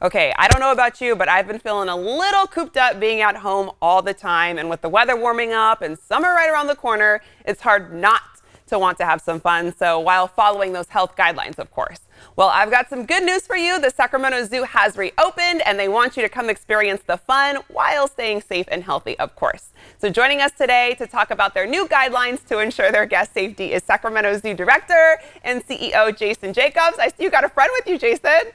Okay, I don't know about you, but I've been feeling a little cooped up being at home all the time. And with the weather warming up and summer right around the corner, it's hard not to want to have some fun. So while following those health guidelines, of course. Well, I've got some good news for you. The Sacramento Zoo has reopened and they want you to come experience the fun while staying safe and healthy, of course. So joining us today to talk about their new guidelines to ensure their guest safety is Sacramento Zoo Director and CEO Jason Jacobs. I see you got a friend with you, Jason.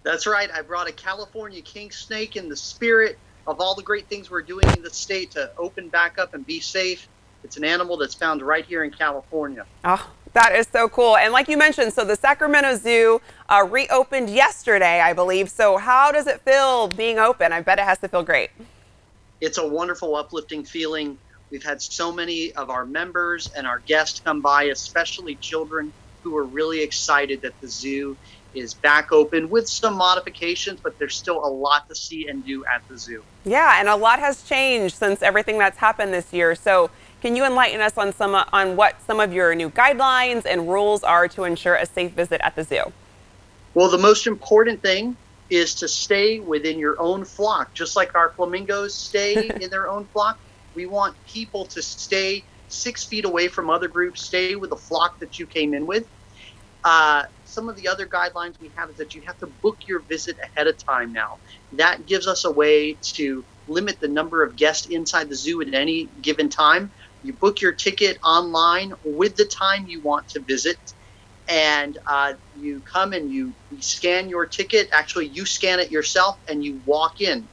That's right. I brought a California king snake in the spirit of all the great things we're doing in the state to open back up and be safe. It's an animal that's found right here in California. Oh, that is so cool. And like you mentioned, so the Sacramento Zoo reopened yesterday, I believe. So how does it feel being open? I bet it has to feel great. It's a wonderful, uplifting feeling. We've had so many of our members and our guests come by, especially children who are really excited that the zoo is back open with some modifications, but there's still a lot to see and do at the zoo. Yeah, and a lot has changed since everything that's happened this year. So can you enlighten us on what some of your new guidelines and rules are to ensure a safe visit at the zoo? Well, the most important thing is to stay within your own flock. Just like our flamingos stay in their own flock, we want people to stay 6 feet away from other groups, stay with the flock that you came in with. Some of the other guidelines we have is that you have to book your visit ahead of time now. That gives us a way to limit the number of guests inside the zoo at any given time. You book your ticket online with the time you want to visit, and you come and you scan your ticket. Actually, you scan it yourself and you walk in.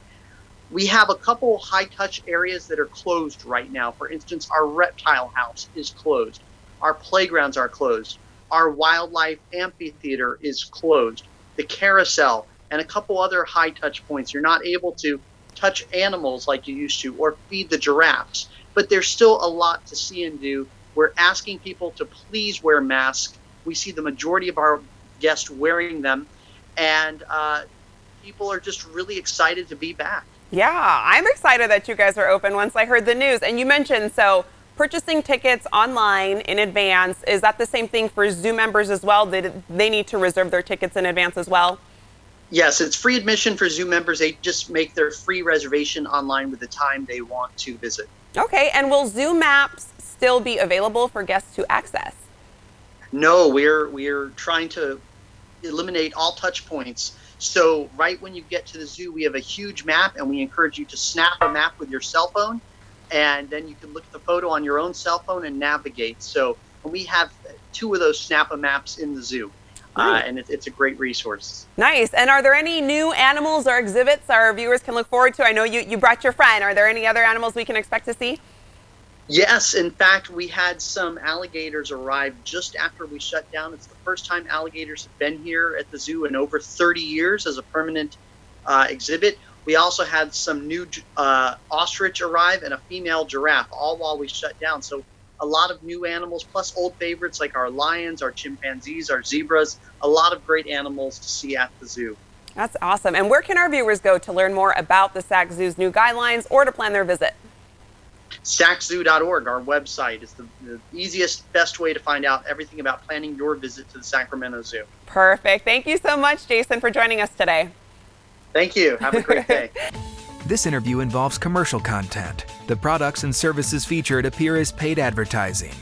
We have a couple high-touch areas that are closed right now. For instance, our reptile house is closed. Our playgrounds are closed. Our wildlife amphitheater is closed. The carousel and a couple other high touch points. You're not able to touch animals like you used to or feed the giraffes, but there's still a lot to see and do. We're asking people to please wear masks. We see the majority of our guests wearing them, and people are just really excited to be back. Yeah, I'm excited that you guys are open once I heard the news. And you mentioned, so purchasing tickets online in advance, is that the same thing for zoo members as well? They need to reserve their tickets in advance as well? Yes, it's free admission for zoo members. They just make their free reservation online with the time they want to visit. Okay, and will zoo maps still be available for guests to access? No, we're trying to eliminate all touch points. So right when you get to the zoo, we have a huge map, and we encourage you to snap a map with your cell phone, and then you can look at the photo on your own cell phone and navigate. So we have 2 of those Snap-A-Maps in the zoo, and it's a great resource. Nice. And are there any new animals or exhibits our viewers can look forward to? I know you brought your friend. Are there any other animals we can expect to see? Yes, in fact, we had some alligators arrive just after we shut down. It's the first time alligators have been here at the zoo in over 30 years as a permanent exhibit. We also had some new ostrich arrive and a female giraffe, all while we shut down. So a lot of new animals, plus old favorites like our lions, our chimpanzees, our zebras, a lot of great animals to see at the zoo. That's awesome. And where can our viewers go to learn more about the Sac Zoo's new guidelines or to plan their visit? SacZoo.org, our website, is the easiest, best way to find out everything about planning your visit to the Sacramento Zoo. Perfect. Thank you so much, Jason, for joining us today. Thank you. Have a great day. This interview involves commercial content. The products and services featured appear as paid advertising.